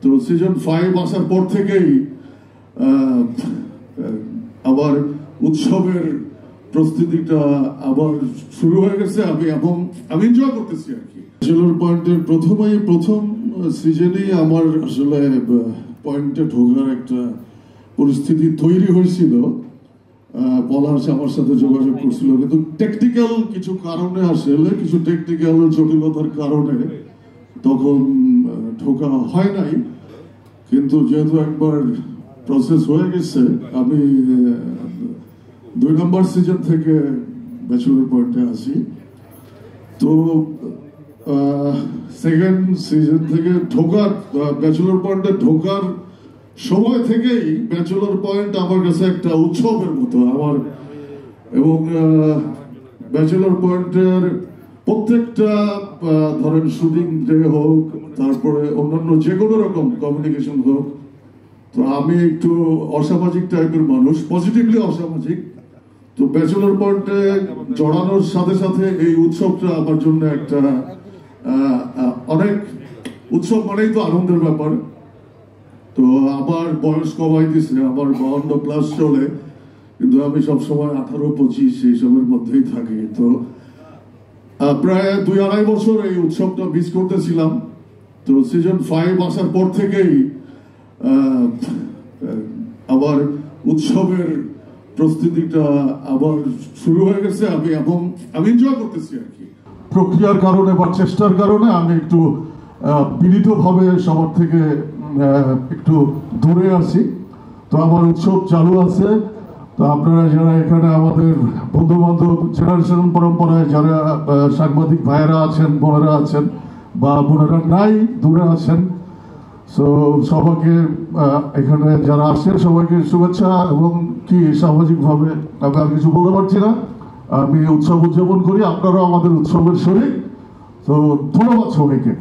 তো সিজন 5 আসার পর থেকেই আবার উৎসবের প্রস্তুতিটা আবার শুরু হয়ে গেছে। আমি এনজয় করতেছি আর কি। ব্যাচেলর পয়েন্টের প্রথম সিজনেই আমার আসলে পয়েন্টে ঢোকার একটা পরিস্থিতি তৈরি হয়েছিল। পলাশ আমার সাথে যোগাযোগ করছিল, কিন্তু টেকনিক্যাল কিছু কারণে কিছু টেকনিক্যাল জটিলতার কারণে তখন ঢোকা হয় নাই। কিন্তু যেহেতু একবার প্রসেস হয়ে গেছে, আমি 2 নম্বর সিজন থেকে ব্যাচেলর পয়েন্টে আসি। তো সেকেন্ড সিজন থেকে ব্যাচেলর পয়েন্টে ঢোকার সময় থেকেই ব্যাচেলর পয়েন্ট আমার কাছে একটা উৎসবের মতো এবং ব্যাচেলর পয়েন্টের প্রত্যেকটা ধরেন শুটিং ডে হোক, তারপরে অন্যান্য যে কোনো রকম কমিউনিকেশন হোক, তো আমি একটু অসামাজিক টাইপের মানুষ, পজিটিভলি অসামাজিক। তো ব্যাচেলর পয়েন্টে জড়ানোর সাথে সাথে এই উৎসবটা আমার জন্য একটা অনেক উৎসব মানেই তো আনন্দের ব্যাপার। তো আমার বয়স কমাই দিছে, আমার 52+ চলে, কিন্তু আমি সবসময় 18-25 এইসবের মধ্যেই থাকি। তো প্রায় 2-2.5 বছর এই উৎসবটা মিস করতেছিলাম। তো সিজন 5 আসার পর থেকেই আবার উৎসবের প্রস্তুতিটা আবার শুরু হয়ে গেছে। আমি এনজয় করতেছি আর কি। প্রক্রিয়ার কারণে বা চেষ্টার কারণে আমি একটু বিনীতভাবে সবার থেকে একটু দূরে আছি। তো আমার উৎসব চালু আছে। তো আপনারা যারা এখানে আমাদের বন্ধু বান্ধব জেনারেশন পরম্পরায় যারা সাংবাদিক ভাইয়েরা আছেন, বোনেরা আছেন, বা বোনেরা নাই দূরে আছেন, সো সবাইকে এখানে যারা আসছেন সবাইকে শুভেচ্ছা। এবং কি সামাজিকভাবে আমি আর কিছু বলতে পারছি না। আমি উৎসব উদযাপন করি, আপনারাও আমাদের উৎসবের শরীর। তো ধন্যবাদ সবাইকে।